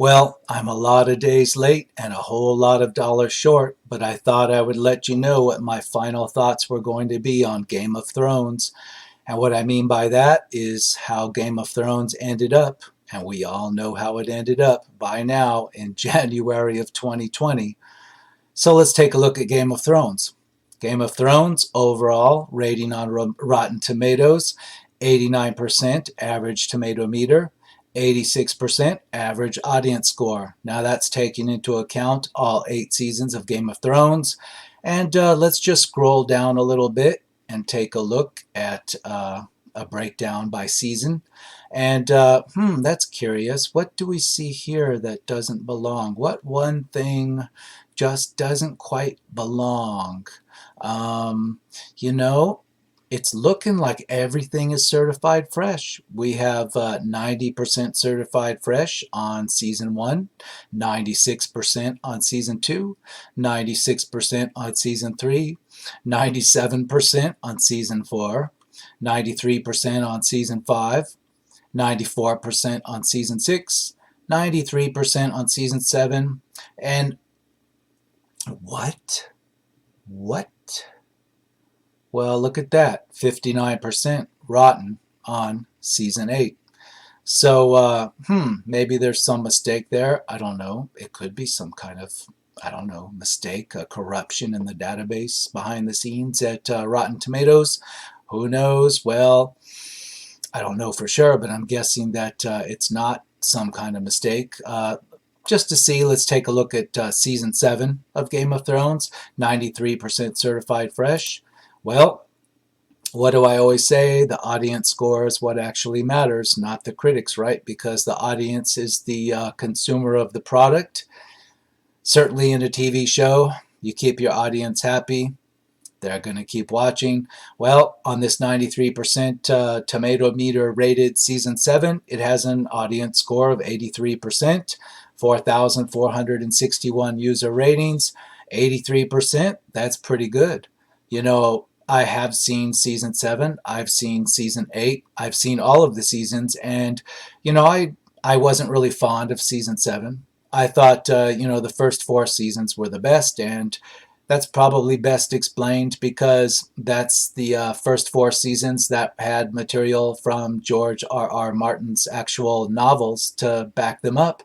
Well, I'm a lot of days late and a whole lot of dollars short, but I thought I would let you know what my final thoughts were going to be on Game of Thrones. And what I mean by that is how Game of Thrones ended up, and we all know how it ended up by now in January of 2020. So let's take a look at Game of Thrones. Game of Thrones overall rating on Rotten Tomatoes 89% average tomato meter, 86% average audience score. Now that's taking into account all 8 seasons of Game of Thrones. And let's just scroll down a little bit and take a look at a breakdown by season. And that's curious. What do we see here that doesn't belong? What one thing just doesn't quite belong? Um, you know, it's looking like everything is certified fresh. We have 90% certified fresh on season 1, 96% on season 2, 96% on season 3, 97% on season 4, 93% on season 5, 94% on season 6, 93% on season 7, and what? What? Well, look at that, 59% rotten on season 8. So, maybe there's some mistake there. I don't know. It could be some kind of, I don't know, mistake, a corruption in the database behind the scenes at Rotten Tomatoes. Who knows? Well, I don't know for sure, but I'm guessing that it's not some kind of mistake. Just to see, let's take a look at season 7 of Game of Thrones, 93% certified fresh. Well, what do I always say? The audience score is what actually matters, not the critics, right? Because the audience is the consumer of the product. Certainly in a TV show, you keep your audience happy, they're going to keep watching. Well, on this 93% tomato meter rated season 7, it has an audience score of 83%, 4,461 user ratings. 83%, that's pretty good. You know, I have seen season 7, I've seen season 8, I've seen all of the seasons, and I wasn't really fond of season 7. I thought the first 4 seasons were the best, and that's probably best explained because that's the first 4 seasons that had material from George R.R. Martin's actual novels to back them up.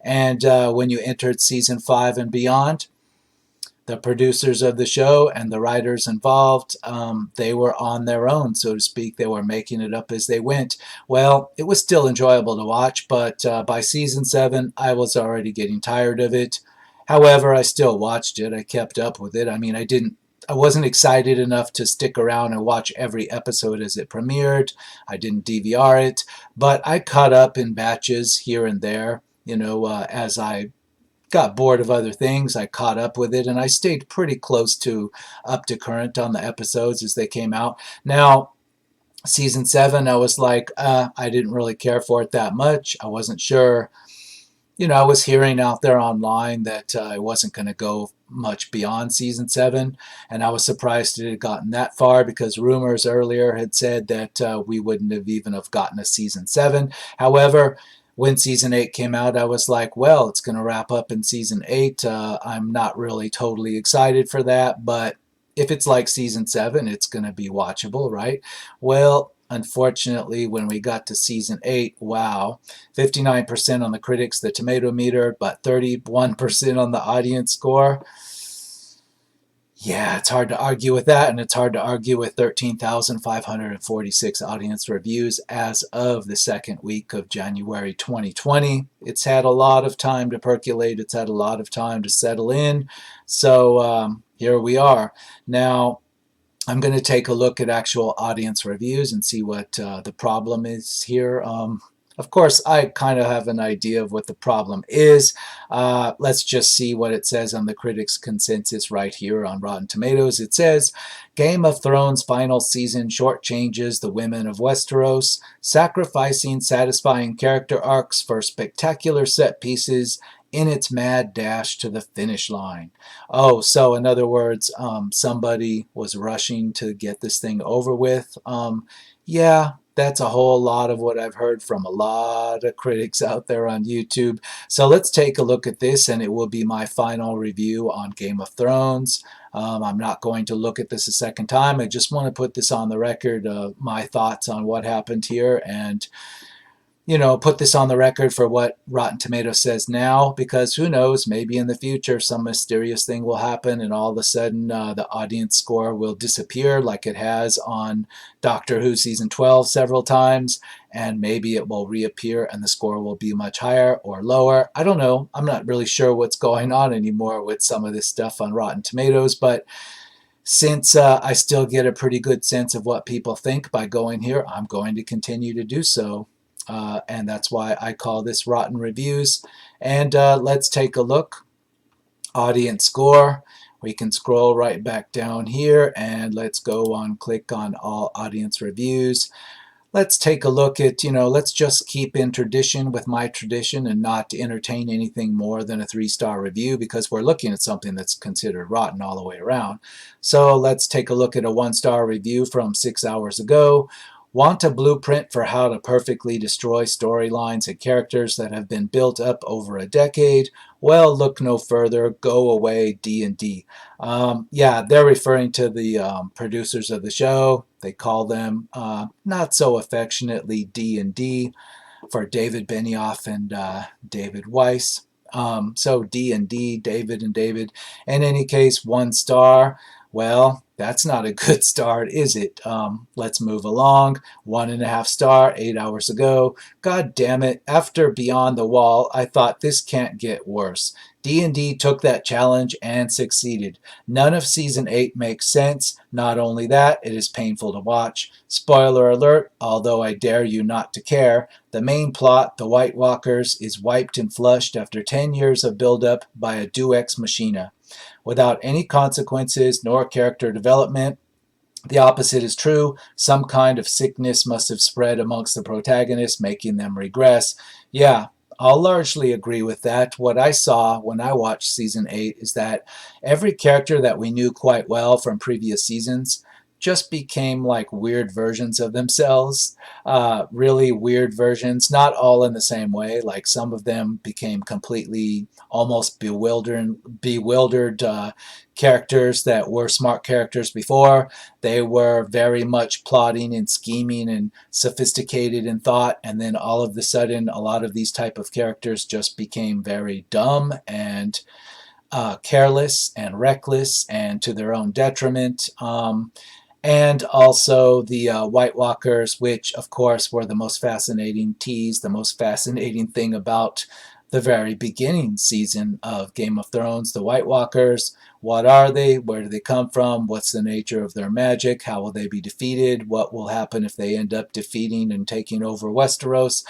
And when you entered season 5 and beyond, the producers of the show and the writers involved, they were on their own, so to speak. They were making it up as they went. Well, it was still enjoyable to watch, but by season 7, I was already getting tired of it. However, I still watched it. I kept up with it. I mean, I wasn't excited enough to stick around and watch every episode as it premiered. I didn't DVR it, but I caught up in batches here and there. As I got bored of other things, I caught up with it, and I stayed pretty close to up to current on the episodes as they came out. Now, season 7, I was like, I didn't really care for it that much. I wasn't sure. I was hearing out there online that I wasn't going to go much beyond season 7, and I was surprised it had gotten that far because rumors earlier had said that we wouldn't have even have gotten a season 7. However, when season 8 came out, I was like, well, it's going to wrap up in season 8. I'm not really totally excited for that, but if it's like season 7, it's going to be watchable, right? Well, unfortunately, when we got to season 8, wow, 59% on the critics, the tomato meter, but 31% on the audience score. Yeah, it's hard to argue with that, and it's hard to argue with 13,546 audience reviews as of the second week of January 2020. It's had a lot of time to percolate. It's had a lot of time to settle in. So here we are. Now, I'm going to take a look at actual audience reviews and see what the problem is here. Of course, I kind of have an idea of what the problem is. Let's just see what it says on the critics' consensus right here on Rotten Tomatoes. It says, Game of Thrones final season shortchanges the women of Westeros, sacrificing satisfying character arcs for spectacular set pieces in its mad dash to the finish line. Oh, so in other words, somebody was rushing to get this thing over with. Yeah, That's a whole lot of what I've heard from a lot of critics out there on YouTube. So let's take a look at this, and it will be my final review on Game of Thrones. I'm not going to look at this a second time. I just want to put this on the record, my thoughts on what happened here, and put this on the record for what Rotten Tomatoes says now, because who knows, maybe in the future some mysterious thing will happen and all of a sudden the audience score will disappear like it has on Doctor Who Season 12 several times, and maybe it will reappear and the score will be much higher or lower. I don't know. I'm not really sure what's going on anymore with some of this stuff on Rotten Tomatoes, but since I still get a pretty good sense of what people think by going here, I'm going to continue to do so. And that's why I call this Rotten Reviews. And let's take a look. Audience score. We can scroll right back down here and let's go on, click on all audience reviews. Let's take a look at, let's just keep in tradition with my tradition and not entertain anything more than a 3-star review, because we're looking at something that's considered rotten all the way around. So let's take a look at a 1-star review from 6 hours ago. Want a blueprint for how to perfectly destroy storylines and characters that have been built up over a decade? Well, look no further. Go away, D&D. Yeah, they're referring to the producers of the show. They call them, not so affectionately, D&D, for David Benioff and David Weiss. So D&D, David and David. In any case, 1 star. Well, that's not a good start, is it? Let's move along. 1.5 star, 8 hours ago. God damn it. After Beyond the Wall, I thought this can't get worse. D&D took that challenge and succeeded. None of Season 8 makes sense. Not only that, it is painful to watch. Spoiler alert, although I dare you not to care, the main plot, the White Walkers, is wiped and flushed after 10 years of build-up by a Deus Ex Machina. Without any consequences nor character development. The opposite is true. Some kind of sickness must have spread amongst the protagonists, making them regress. Yeah, I'll largely agree with that. What I saw when I watched Season 8 is that every character that we knew quite well from previous seasons just became like weird versions of themselves, really weird versions, not all in the same way. Like some of them became completely almost bewildered characters that were smart characters before. They were very much plotting and scheming and sophisticated in thought, and then all of a sudden a lot of these type of characters just became very dumb and careless and reckless and to their own detriment. And also the White Walkers, which of course were the most fascinating tease, the most fascinating thing about the very beginning season of Game of Thrones. The White Walkers, what are they? Where do they come from? What's the nature of their magic? How will they be defeated? What will happen if they end up defeating and taking over Westeros?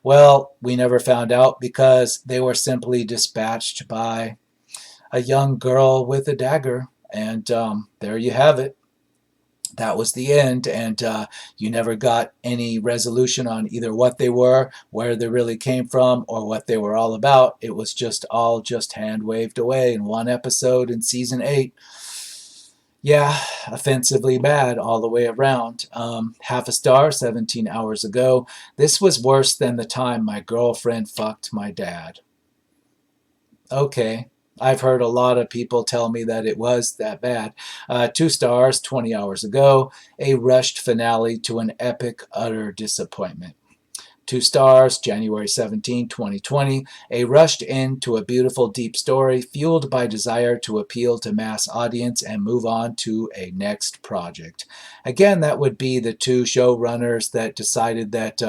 Well, we never found out because they were simply dispatched by a young girl with a dagger. And there you have it. That was the end, and you never got any resolution on either what they were, where they really came from, or what they were all about. It was just all just hand-waved away in one episode in Season 8. Yeah, offensively bad all the way around. 0.5 star, 17 hours ago. This was worse than the time my girlfriend fucked my dad. Okay. I've heard a lot of people tell me that it was that bad. 2 stars, 20 hours ago. A rushed finale to an epic, utter disappointment. 2 stars, January 17, 2020. A rushed end to a beautiful, deep story fueled by desire to appeal to mass audience and move on to a next project. Again, that would be the 2 showrunners that decided that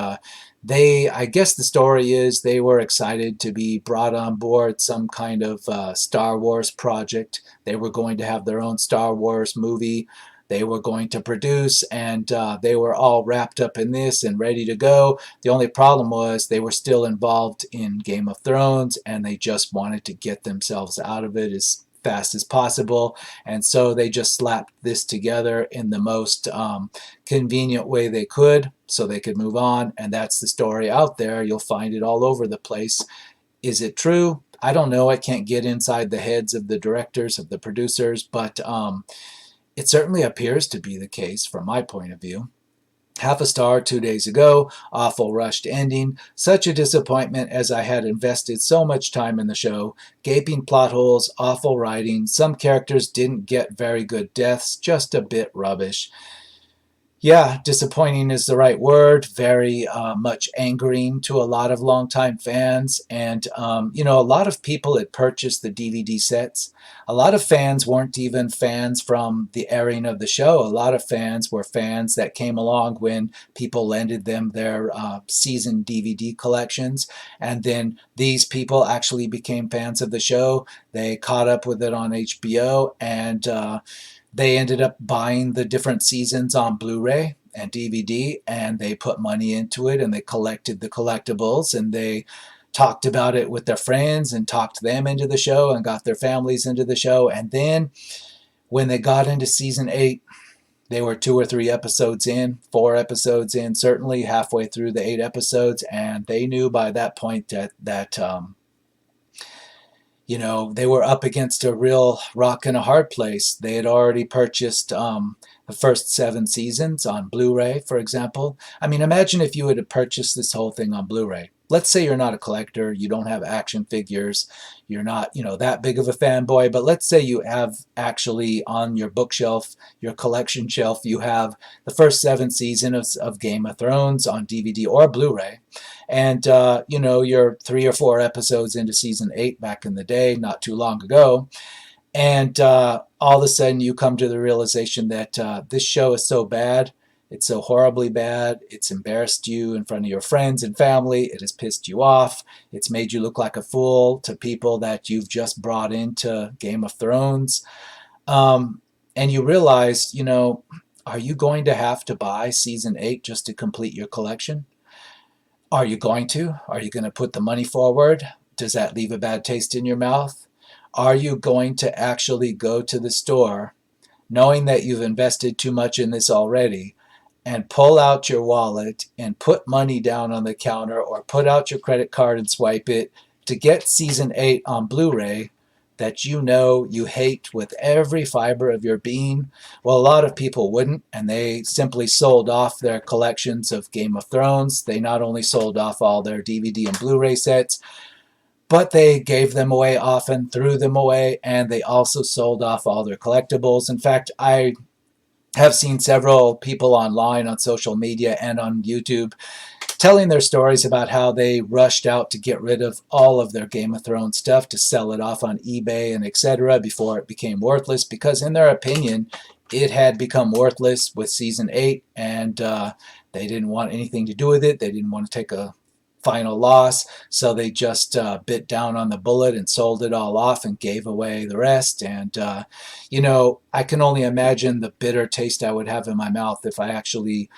I guess the story is they were excited to be brought on board some kind of Star Wars project. They were going to have their own Star Wars movie they were going to produce, and they were all wrapped up in this and ready to go. The only problem was they were still involved in Game of Thrones, and they just wanted to get themselves out of it as fast as possible, and so they just slapped this together in the most convenient way they could so they could move on, and that's the story out there. You'll find it all over the place. Is it true? I don't know. I can't get inside the heads of the directors, of the producers, but it certainly appears to be the case from my point of view. Half a star 2 days ago. Awful rushed ending. Such a disappointment as I had invested so much time in the show. Gaping plot holes, awful writing. Some characters didn't get very good deaths, just a bit rubbish. Yeah, disappointing is the right word. Very much angering to a lot of longtime fans. And, a lot of people had purchased the DVD sets. A lot of fans weren't even fans from the airing of the show. A lot of fans were fans that came along when people lended them their season DVD collections. And then these people actually became fans of the show. They caught up with it on HBO, and they ended up buying the different seasons on Blu-ray and DVD, and they put money into it, and they collected the collectibles, and they talked about it with their friends and talked them into the show and got their families into the show. And then when they got into season 8, they were 2 or 3 episodes in, 4 episodes in, certainly halfway through the 8 episodes, and they knew by that point that they were up against a real rock and a hard place. They had already purchased the first 7 seasons on Blu-ray, for example. I mean, imagine if you would have purchased this whole thing on Blu-ray. Let's say you're not a collector, you don't have action figures, you're not, that big of a fanboy, but let's say you have actually on your bookshelf, your collection shelf, you have the first 7 seasons of Game of Thrones on DVD or Blu-ray. And, you're 3 or 4 episodes into season 8 back in the day, not too long ago. And all of a sudden you come to the realization that this show is so bad. It's so horribly bad. It's embarrassed you in front of your friends and family. It has pissed you off. It's made you look like a fool to people that you've just brought into Game of Thrones. And you realize, are you going to have to buy season 8 just to complete your collection? Are you going to? Are you going to put the money forward? Does that leave a bad taste in your mouth? Are you going to actually go to the store, knowing that you've invested too much in this already, and pull out your wallet and put money down on the counter or put out your credit card and swipe it to get season 8 on Blu-ray that you hate with every fiber of your being? Well, a lot of people wouldn't, and they simply sold off their collections of Game of Thrones. They not only sold off all their DVD and Blu-ray sets, but they gave them away often, threw them away, and they also sold off all their collectibles. In fact, I have seen several people online on social media and on YouTube telling their stories about how they rushed out to get rid of all of their Game of Thrones stuff to sell it off on eBay and etc. before it became worthless, because in their opinion it had become worthless with season 8, and they didn't want anything to do with it. They didn't want to take a final loss, so they just bit down on the bullet and sold it all off and gave away the rest. And I can only imagine the bitter taste I would have in my mouth if I actually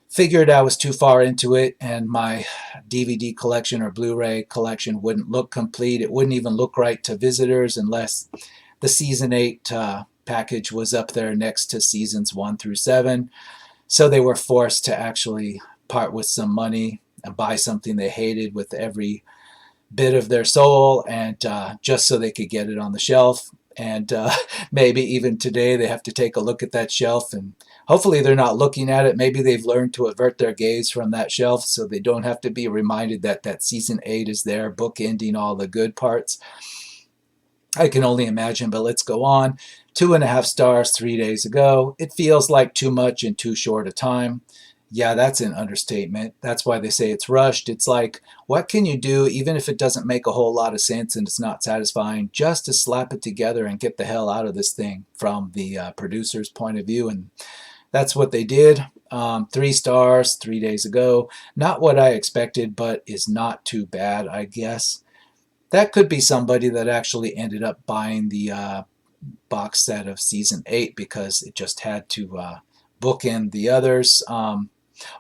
figured I was too far into it and my DVD collection or Blu-ray collection wouldn't look complete. It wouldn't even look right to visitors unless the season 8 package was up there next to seasons 1 through 7. So they were forced to actually part with some money and buy something they hated with every bit of their soul, and just so they could get it on the shelf. And maybe even today they have to take a look at that shelf, and hopefully they're not looking at it. Maybe they've learned to avert their gaze from that shelf so they don't have to be reminded that season 8 is there, bookending all the good parts. I can only imagine, but let's go on. 2.5 stars 3 days ago. It feels like too much in too short a time. Yeah, that's an understatement. That's why they say it's rushed. It's like, what can you do, even if it doesn't make a whole lot of sense and it's not satisfying, just to slap it together and get the hell out of this thing from the producer's point of view? And that's what they did. 3 stars 3 days ago. Not what I expected, but is not too bad, I guess. That could be somebody that actually ended up buying the box set of season 8 because it just had to bookend the others.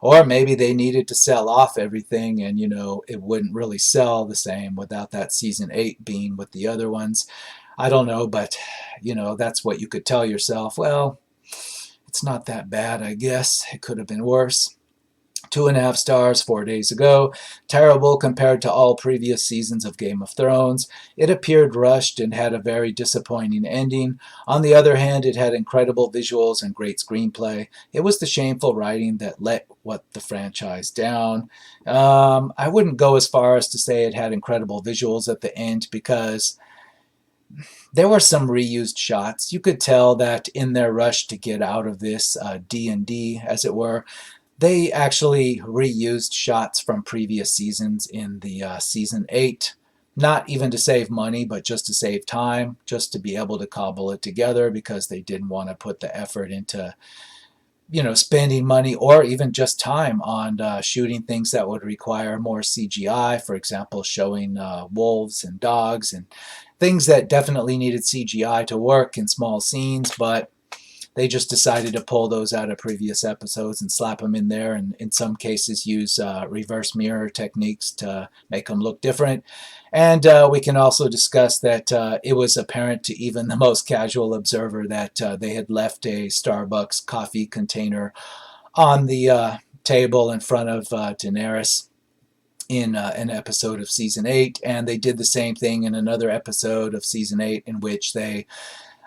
Or maybe they needed to sell off everything, and it wouldn't really sell the same without that season 8 being with the other ones. I don't know, but that's what you could tell yourself. Well, it's not that bad, I guess. It could have been worse. 2.5 stars 4 days ago. Terrible compared to all previous seasons of Game of Thrones. It appeared rushed and had a very disappointing ending. On the other hand, it had incredible visuals and great screenplay. It was the shameful writing that let what the franchise down. I wouldn't go as far as to say it had incredible visuals at the end because there were some reused shots. You could tell that in their rush to get out of this D&D, as it were, they actually reused shots from previous seasons in the season 8, not even to save money, but just to save time, just to be able to cobble it together because they didn't want to put the effort into, spending money or even just time on shooting things that would require more CGI. For example, showing wolves and dogs and things that definitely needed CGI to work in small scenes, but they just decided to pull those out of previous episodes and slap them in there, and in some cases use reverse mirror techniques to make them look different. And we can also discuss that it was apparent to even the most casual observer that they had left a Starbucks coffee container on the table in front of Daenerys in an episode of season 8, and they did the same thing in another episode of season 8 in which they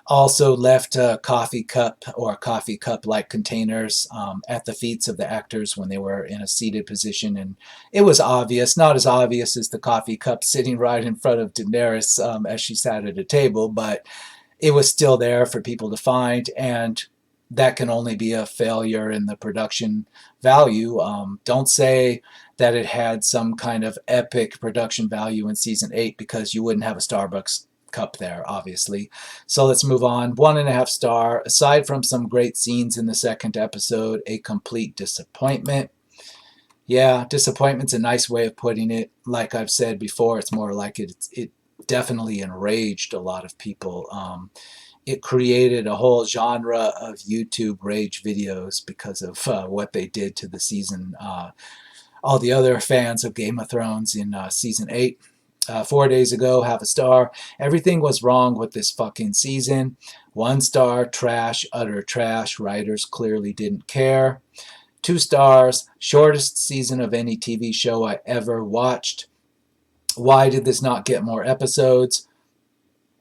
also left a coffee cup or coffee cup-like containers at the feet of the actors when they were in a seated position. And it was obvious, not as obvious as the coffee cup sitting right in front of Daenerys as she sat at a table, but it was still there for people to find. And that can only be a failure in the production value. Don't say that it had some kind of epic production value in season 8 because you wouldn't have a Starbucks cup there, obviously. So let's move on. 1.5 star. Aside from some great scenes in the second episode, a complete disappointment. Yeah, disappointment's a nice way of putting it. Like I've said before, it's more like it definitely enraged a lot of people. It created a whole genre of YouTube rage videos because of what they did to the season. All the other fans of Game of Thrones in season 8. 4 days ago, 0.5 star. Everything was wrong with this fucking season. 1 star, trash, utter trash. Writers clearly didn't care. 2 stars, shortest season of any TV show I ever watched. Why did this not get more episodes?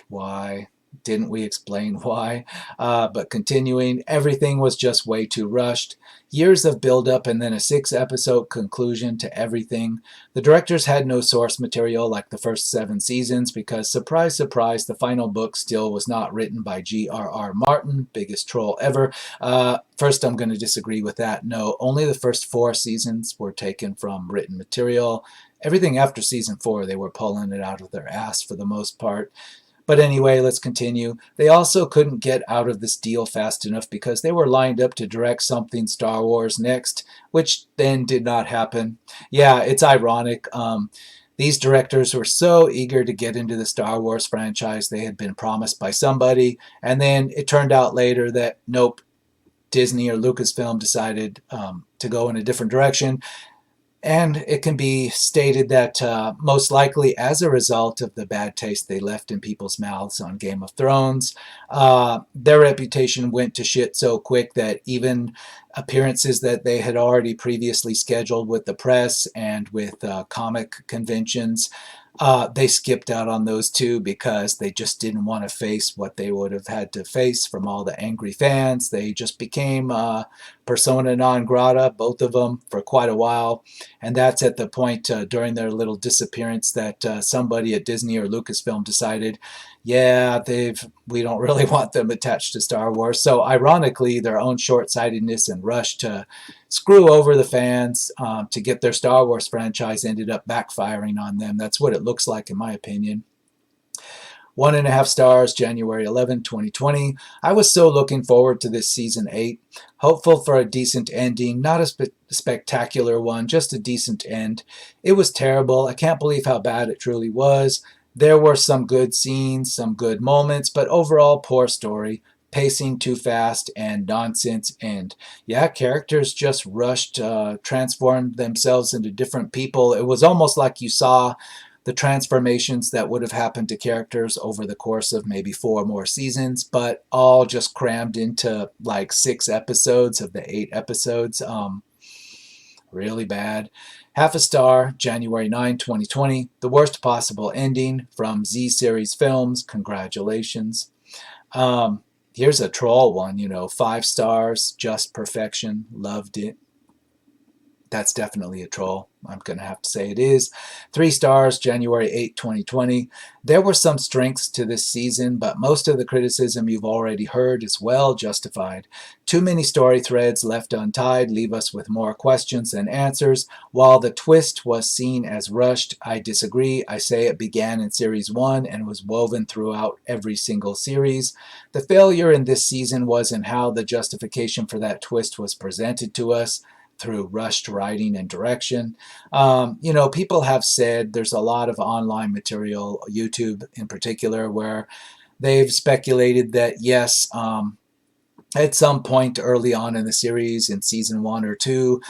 Why? Didn't we explain why? But continuing, everything was just way too rushed. Years of build-up and then a 6-episode conclusion to everything. The directors had no source material like the first 7 seasons because, surprise, surprise, the final book still was not written by G.R.R. Martin, biggest troll ever. First, I'm going to disagree with that. No, only the first 4 seasons were taken from written material. Everything after season 4, they were pulling it out of their ass for the most part. But anyway, let's continue. They also couldn't get out of this deal fast enough because they were lined up to direct something Star Wars next, which then did not happen. Yeah, it's ironic. These directors were so eager to get into the Star Wars franchise they had been promised by somebody, and then it turned out later that nope, Disney or Lucasfilm decided to go in a different direction. And it can be stated that most likely as a result of the bad taste they left in people's mouths on Game of Thrones, their reputation went to shit so quick that even appearances that they had already previously scheduled with the press and with comic conventions, they skipped out on those too because they just didn't want to face what they would have had to face from all the angry fans. They just became persona non grata, both of them, for quite a while. And that's at the point during their little disappearance that somebody at Disney or Lucasfilm decided, yeah, we don't really want them attached to Star Wars. So ironically, their own short-sightedness and rush to screw over the fans to get their Star Wars franchise ended up backfiring on them. That's what it looks like, in my opinion. 1.5 stars, January 11, 2020. I was so looking forward to this season 8. Hopeful for a decent ending, not a spectacular one, just a decent end. It was terrible. I can't believe how bad it truly was. There were some good scenes, some good moments, but overall poor story. Pacing too fast and nonsense, and yeah, characters just rushed, transformed themselves into different people. It was almost like you saw the transformations that would have happened to characters over the course of maybe 4 more seasons, but all just crammed into like 6 episodes of the 8 episodes. really bad. Half a star, January 9, 2020. The worst possible ending from Z Series Films. Congratulations. Here's a troll one, 5 stars, just perfection, loved it. That's definitely a troll. I'm going to have to say it is. 3 stars, January 8, 2020. There were some strengths to this season, but most of the criticism you've already heard is well justified. Too many story threads left untied leave us with more questions than answers. While the twist was seen as rushed, I disagree. I say it began in Series 1 and was woven throughout every single series. The failure in this season was in how the justification for that twist was presented to us through rushed writing and direction. People have said there's a lot of online material, YouTube in particular, where they've speculated that yes, at some point early on in the series, in season 1 or 2,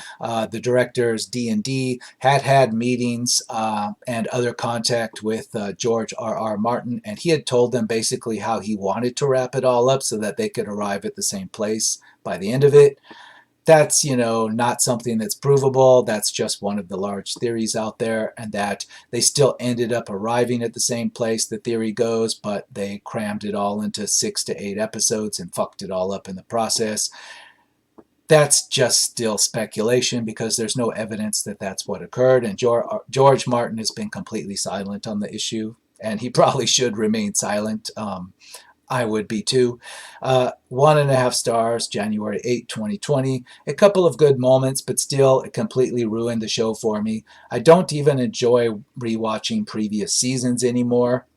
the directors D&D had meetings and other contact with George R.R. Martin, and he had told them basically how he wanted to wrap it all up so that they could arrive at the same place by the end of it. That's, not something that's provable. That's just one of the large theories out there, and that they still ended up arriving at the same place, the theory goes, but they crammed it all into 6 to 8 episodes and fucked it all up in the process. That's just still speculation because there's no evidence that that's what occurred, and George Martin has been completely silent on the issue, and he probably should remain silent. I would be too. 1.5 stars, January 8, 2020. A couple of good moments, but still, it completely ruined the show for me. I don't even enjoy rewatching previous seasons anymore.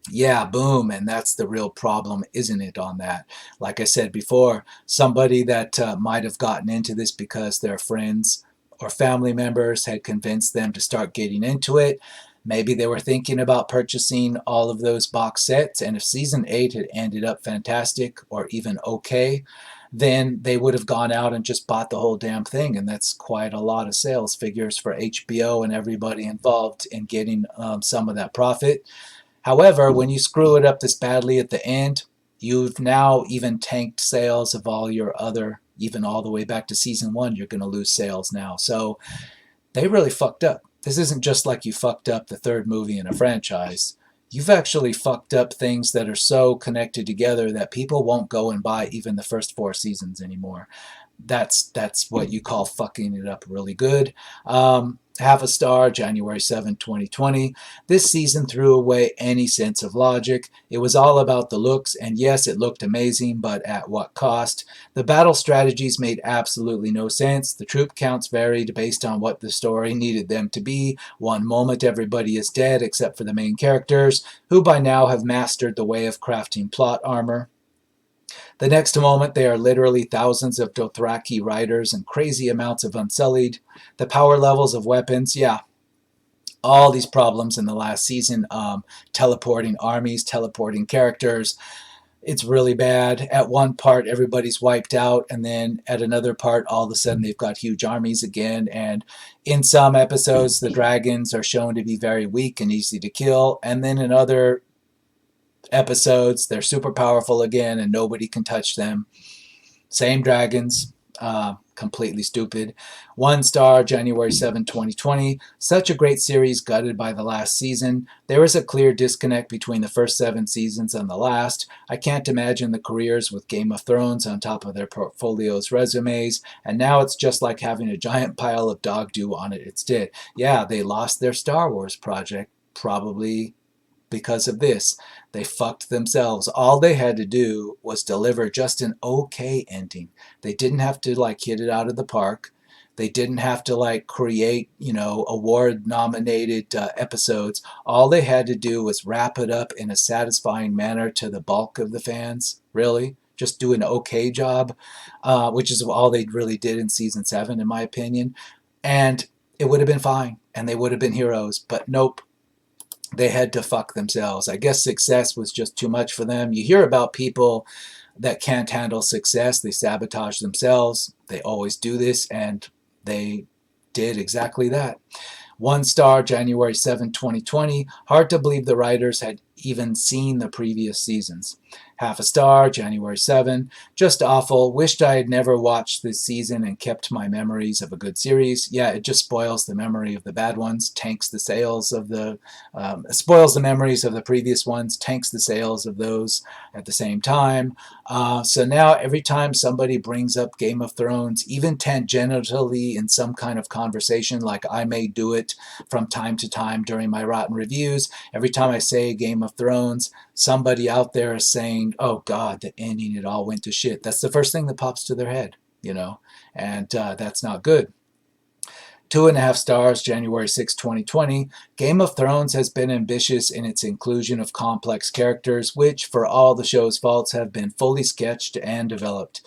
Yeah, boom, and that's the real problem, isn't it, on that? Like I said before, somebody that might have gotten into this because their friends or family members had convinced them to start getting into it. Maybe they were thinking about purchasing all of those box sets, and if season 8 had ended up fantastic or even okay, then they would have gone out and just bought the whole damn thing, and that's quite a lot of sales figures for HBO and everybody involved in getting some of that profit. However, when you screw it up this badly at the end, you've now even tanked sales of all your other, even all the way back to season 1, you're going to lose sales now. So they really fucked up. This isn't just like you fucked up the third movie in a franchise. You've actually fucked up things that are so connected together that people won't go and buy even the first 4 seasons anymore. That's what you call fucking it up really good. Half a star, January 7, 2020. This season threw away any sense of logic. It was all about the looks, and yes, it looked amazing, but at what cost? The battle strategies made absolutely no sense. The troop counts varied based on what the story needed them to be. One moment everybody is dead except for the main characters, who by now have mastered the way of crafting plot armor. The next moment, they are literally thousands of Dothraki riders and crazy amounts of Unsullied. The power levels of weapons, yeah, all these problems in the last season. Teleporting armies, teleporting characters. It's really bad. At one part, everybody's wiped out, and then at another part, all of a sudden, they've got huge armies again. And in some episodes, the dragons are shown to be very weak and easy to kill. And then in other episodes, they're super powerful again and nobody can touch them. Same dragons. Completely stupid. 1 star, January 7, 2020. Such a great series, gutted by the last season. There is a clear disconnect between the first 7 seasons and the last. I can't imagine the careers with Game of Thrones on top of their portfolio's resumes, and now it's just like having a giant pile of dog doo on it. It's dead. Yeah, they lost their Star Wars project, probably because of this. They fucked themselves. All they had to do was deliver just an okay ending. They didn't have to hit it out of the park. They didn't have to create, award nominated episodes. All they had to do was wrap it up in a satisfying manner to the bulk of the fans. Really? Just do an okay job, which is all they really did in season 7, in my opinion. And it would have been fine, and they would have been heroes. But nope. They had to fuck themselves. I guess success was just too much for them. You hear about people that can't handle success. They sabotage themselves. They always do this, and they did exactly that. 1 star, January 7, 2020. Hard to believe the writers had even seen the previous seasons. Half a star, January 7. Just awful. Wished I had never watched this season and kept my memories of a good series. Yeah, it just spoils the memory of the bad ones, tanks the sales of the, spoils the memories of the previous ones, tanks the sales of those at the same time. So now every time somebody brings up Game of Thrones, even tangentially in some kind of conversation, like I may do it from time to time during my Rotten reviews, every time I say Game of Thrones, somebody out there is saying, oh God, the ending, it all went to shit. That's the first thing that pops to their head, and that's not good. 2.5 stars, January 6, 2020. Game of Thrones has been ambitious in its inclusion of complex characters, which, for all the show's faults, have been fully sketched and developed.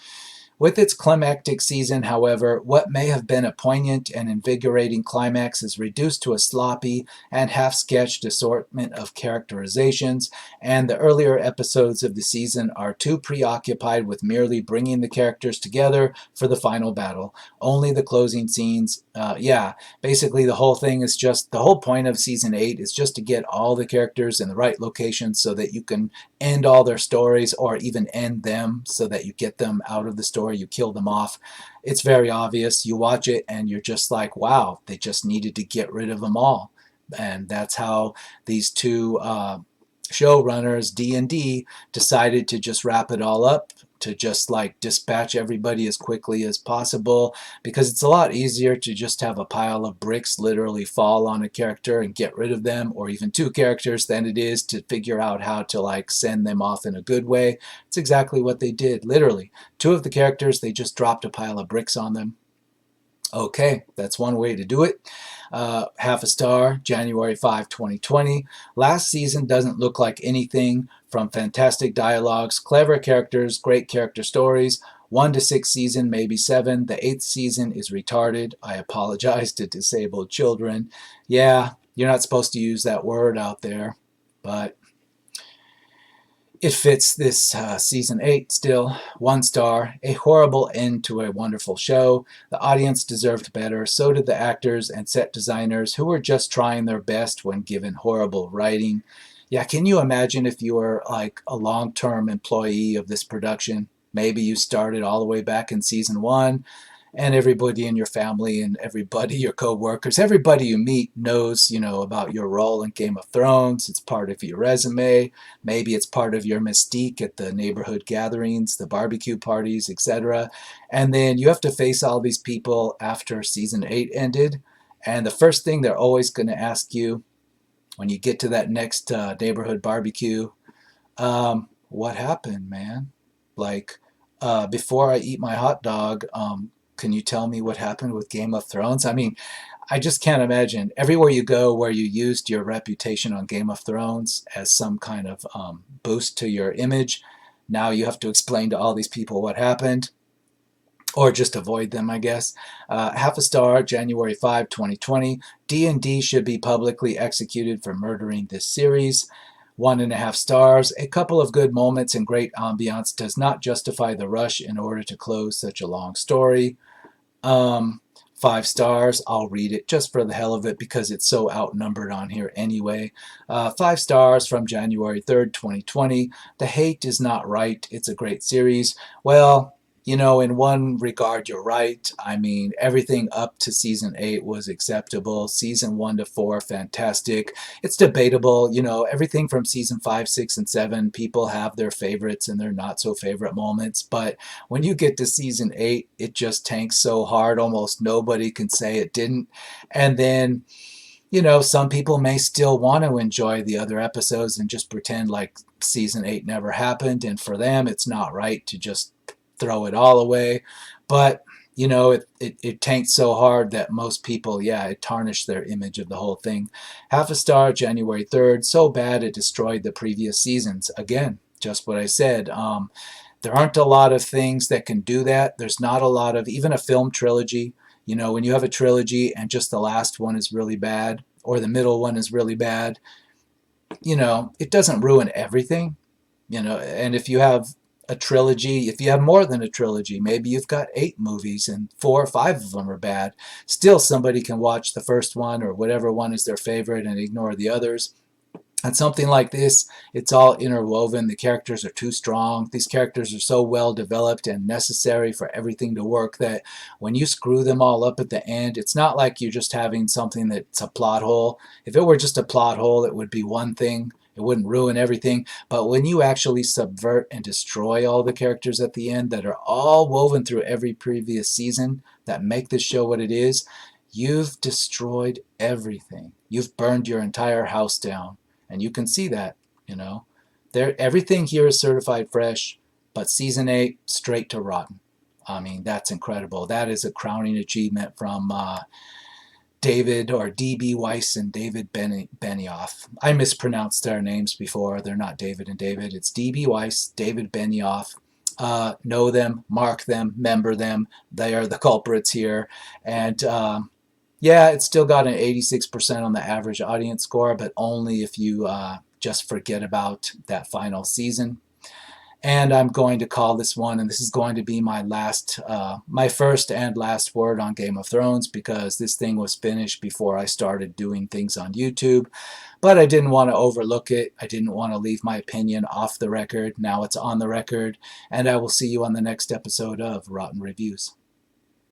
With its climactic season, however, what may have been a poignant and invigorating climax is reduced to a sloppy and half-sketched assortment of characterizations, and the earlier episodes of the season are too preoccupied with merely bringing the characters together for the final battle. Only the closing scenes, basically the whole thing is just, the whole point of season 8 is just to get all the characters in the right locations so that you can end all their stories, or even end them so that you get them out of the story, you kill them off. It's very obvious. You watch it and you're just like, wow, they just needed to get rid of them all. And that's how these two showrunners, D&D, decided to just wrap it all up, to just like dispatch everybody as quickly as possible, because it's a lot easier to just have a pile of bricks literally fall on a character and get rid of them, or even two characters, than it is to figure out how to like send them off in a good way. It's exactly what they did. Literally, two of the characters, they just dropped a pile of bricks on them. Okay, that's one way to do it. Half a star, January 5, 2020. Last season doesn't look like anything from fantastic dialogues, clever characters, great character stories. 1 to 6 season, maybe 7. The 8th season is retarded. I apologize to disabled children. Yeah, you're not supposed to use that word out there, but it fits this season 8 still. 1 star. A horrible end to a wonderful show. The audience deserved better. So did the actors and set designers, who were just trying their best when given horrible writing. Yeah, can you imagine if you were like a long-term employee of this production? Maybe you started all the way back in season 1, and everybody in your family and everybody, your co-workers, everybody you meet knows, about your role in Game of Thrones. It's part of your resume. Maybe it's part of your mystique at the neighborhood gatherings, the barbecue parties, etc. And then you have to face all these people after season 8 ended. And the first thing they're always going to ask you when you get to that next neighborhood barbecue, what happened, man? Like, before I eat my hot dog, can you tell me what happened with Game of Thrones? I mean, I just can't imagine. Everywhere you go where you used your reputation on Game of Thrones as some kind of boost to your image, now you have to explain to all these people what happened, or just avoid them, I guess. Half a star, January 5, 2020. D&D should be publicly executed for murdering this series. 1.5 stars. A couple of good moments and great ambiance does not justify the rush in order to close such a long story. 5 stars. I'll read it just for the hell of it because it's so outnumbered on here anyway. 5 stars from January 3rd, 2020. The hate is not right. It's a great series. Well, in one regard, you're right. I mean, everything up to season 8 was acceptable. Season 1 to 4, fantastic. It's debatable. Everything from season 5, 6, and 7, people have their favorites and their not so favorite moments. But when you get to season 8, it just tanks so hard, almost nobody can say it didn't. And then, some people may still want to enjoy the other episodes and just pretend like season 8 never happened. And for them, it's not right to just throw it all away. But it tanked so hard that most people, it tarnished their image of the whole thing. Half a star, January 3rd. So bad it destroyed the previous seasons. Again, just what I said. There aren't a lot of things that can do that. There's not a lot of, even a film trilogy. When you have a trilogy and just the last one is really bad, or the middle one is really bad, it doesn't ruin everything. And if you have a trilogy, if you have more than a trilogy, maybe you've got 8 movies and 4 or 5 of them are bad, still somebody can watch the first one or whatever one is their favorite and ignore the others. And something like this, it's all interwoven. The characters are too strong. These characters are so well developed and necessary for everything to work that when you screw them all up at the end, it's not like you're just having something that's a plot hole. If it were just a plot hole, it would be one thing. It wouldn't ruin everything. But when you actually subvert and destroy all the characters at the end that are all woven through every previous season that make this show what it is, you've destroyed everything. You've burned your entire house down. And you can see that, you know. Everything here is certified fresh, but season 8 straight to rotten. I mean, that's incredible. That is a crowning achievement from David or DB Weiss and David Benioff. I mispronounced their names before. They're not David and David. It's DB Weiss, David Benioff. Know them, mark them, member them. They are the culprits here. And yeah, it's still got an 86% on the average audience score, but only if you just forget about that final season. And I'm going to call this one, and this is going to be my first and last word on Game of Thrones, because this thing was finished before I started doing things on YouTube. But I didn't want to overlook it. I didn't want to leave my opinion off the record. Now it's on the record, and I will see you on the next episode of Rotten Reviews.